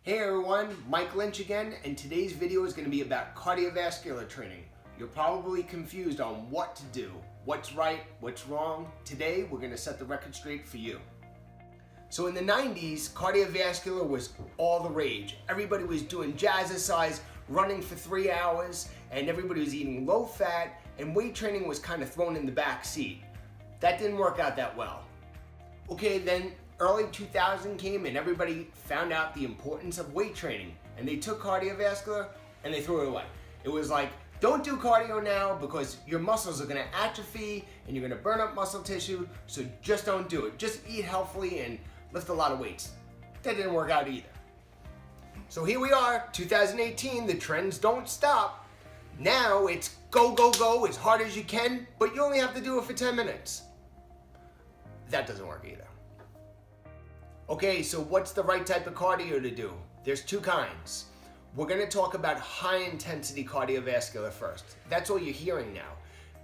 Hey everyone, Mike Lynch again, and today's video is going to be about cardiovascular training. You're probably confused on what to do, what's right, what's wrong. Today we're going to set the record straight for you. So in the 90s, cardiovascular was all the rage. Everybody was doing jazzercise, running for 3 hours, and everybody was eating low fat, and weight training was kind of thrown in the back seat. That didn't work out that well. Okay, then early 2000 came and everybody found out the importance of weight training, and they took cardiovascular and they threw it away. It was like, don't do cardio now because your muscles are gonna atrophy and you're gonna burn up muscle tissue, so just don't do it. Just eat healthily and lift a lot of weights. That didn't work out either. So here we are, 2018, the trends don't stop. Now it's go, go, go as hard as you can, but you only have to do it for 10 minutes. That doesn't work either. Okay, so what's the right type of cardio to do? There's two kinds. We're gonna talk about high intensity cardiovascular first. That's all you're hearing now.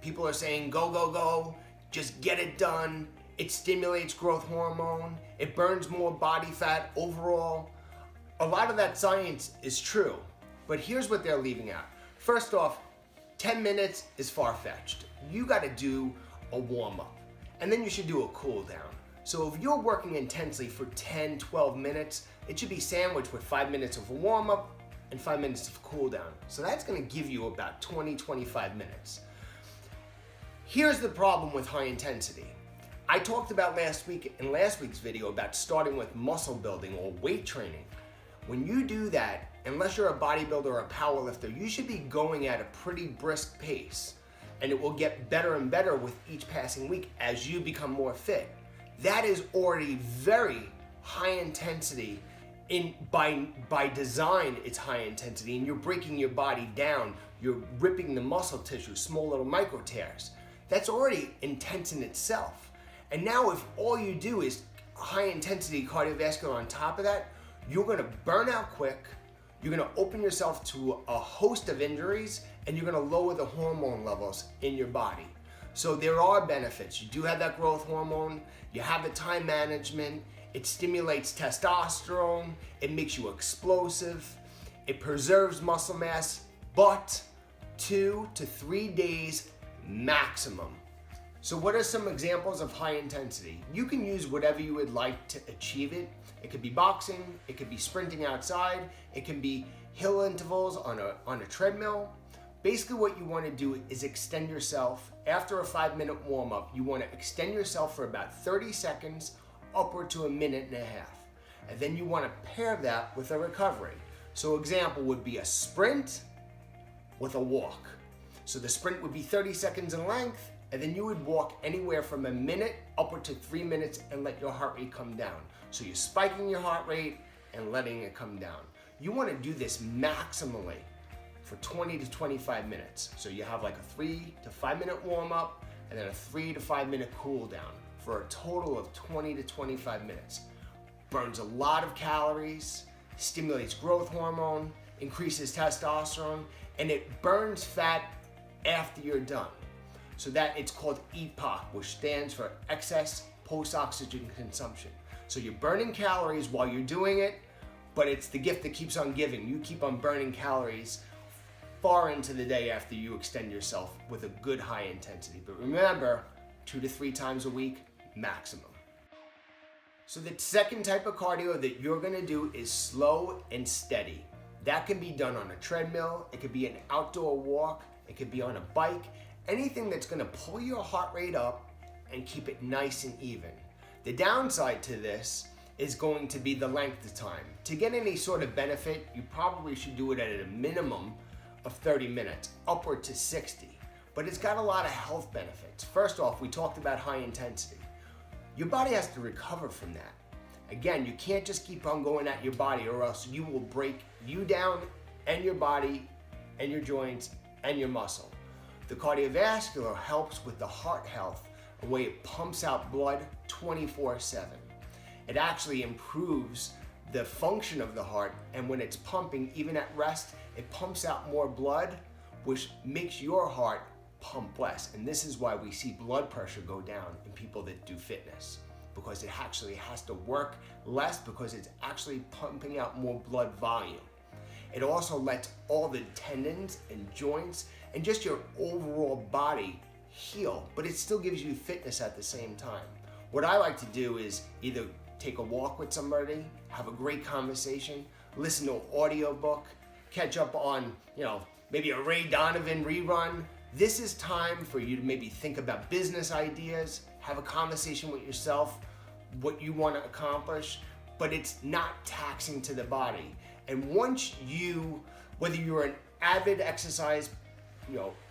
People are saying, go, go, go, just get it done. It stimulates growth hormone. It burns more body fat overall. A lot of that science is true, but here's what they're leaving out. First off, 10 minutes is far-fetched. You gotta do a warm-up, and then you should do a cool down. So if you're working intensely for 10, 12 minutes, it should be sandwiched with 5 minutes of a warm-up and 5 minutes of cool down. So that's gonna give you about 20, 25 minutes. Here's the problem with high intensity. I talked about last week in last week's video about starting with muscle building or weight training. When you do that, unless you're a bodybuilder or a powerlifter, you should be going at a pretty brisk pace, and it will get better and better with each passing week as you become more fit. That is already very high intensity. By design, it's high intensity, and you're breaking your body down. You're ripping the muscle tissue, small little micro tears. That's already intense in itself. And now if all you do is high intensity cardiovascular on top of that, you're gonna burn out quick, you're gonna open yourself to a host of injuries, and you're gonna lower the hormone levels in your body. So there are benefits. You do have that growth hormone, you have the time management, it stimulates testosterone, it makes you explosive, it preserves muscle mass, but 2 to 3 days maximum. So what are some examples of high intensity? You can use whatever you would like to achieve it. It could be boxing, it could be sprinting outside, it can be hill intervals on a treadmill. Basically what you want to do is extend yourself. After a 5-minute warm-up, you want to extend yourself for about 30 seconds, upward to a minute and a half. And then you want to pair that with a recovery. So example would be a sprint with a walk. So the sprint would be 30 seconds in length, and then you would walk anywhere from a minute upward to 3 minutes and let your heart rate come down. So you're spiking your heart rate and letting it come down. You want to do this maximally for 20 to 25 minutes. So you have like a 3 to 5 minute warm up and then a 3 to 5 minute cool down for a total of 20 to 25 minutes. Burns a lot of calories, stimulates growth hormone, increases testosterone, and it burns fat after you're done. So that it's called EPOC, which stands for excess post-oxygen consumption. So you're burning calories while you're doing it, but it's the gift that keeps on giving. You keep on burning calories far into the day after you extend yourself with a good high intensity. But remember, 2 to 3 times a week, maximum. So the second type of cardio that you're gonna do is slow and steady. That can be done on a treadmill, it could be an outdoor walk, it could be on a bike, anything that's gonna pull your heart rate up and keep it nice and even. The downside to this is going to be the length of time. To get any sort of benefit, you probably should do it at a minimum of 30 minutes, upward to 60. But it's got a lot of health benefits. First off, we talked about high intensity. Your body has to recover from that. Again, you can't just keep on going at your body or else you will break you down and your body and your joints and your muscle. The cardiovascular helps with the heart health, the way it pumps out blood 24/7. It actually improves the function of the heart, and when it's pumping, even at rest, it pumps out more blood, which makes your heart pump less. And this is why we see blood pressure go down in people that do fitness. because it actually has to work less because it's actually pumping out more blood volume. It also lets all the tendons and joints and just your overall body heal, but it still gives you fitness at the same time. What I like to do is either take a walk with somebody, have a great conversation, listen to an audiobook, catch up on, maybe a Ray Donovan rerun. This is time for you to maybe think about business ideas, have a conversation with yourself, what you want to accomplish, but it's not taxing to the body. And once whether you're an avid exercise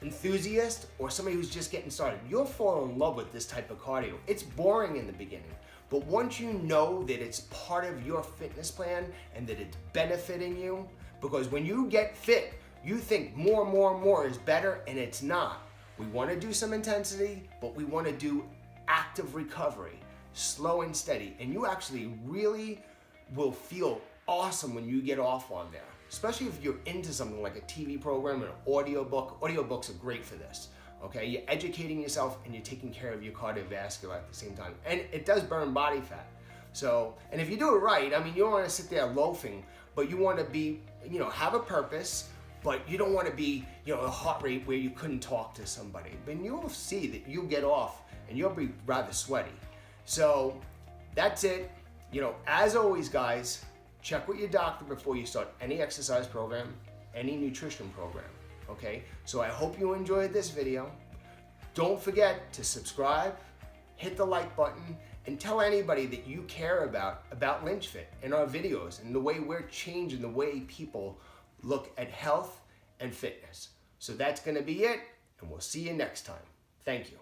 enthusiast or somebody who's just getting started, you'll fall in love with this type of cardio. It's boring in the beginning, but once you know that it's part of your fitness plan and that it's benefiting you, because when you get fit, you think more is better, and it's not. We want to do some intensity, but we want to do active recovery, slow and steady, and you actually really will feel awesome when you get off on there, especially if you're into something like a TV program or an audiobook. Audiobooks are great for this, okay? You're educating yourself and you're taking care of your cardiovascular at the same time. And it does burn body fat. So, and if you do it right, you don't want to sit there loafing, but you want to be, have a purpose, but you don't want to be, a heart rate where you couldn't talk to somebody. But you'll see that you'll get off and you'll be rather sweaty. So that's it. As always, guys, check with your doctor before you start any exercise program, any nutrition program, okay? So I hope you enjoyed this video. Don't forget to subscribe, hit the like button, and tell anybody that you care about Lynchfit and our videos and the way we're changing the way people look at health and fitness. So that's gonna be it, and we'll see you next time. Thank you.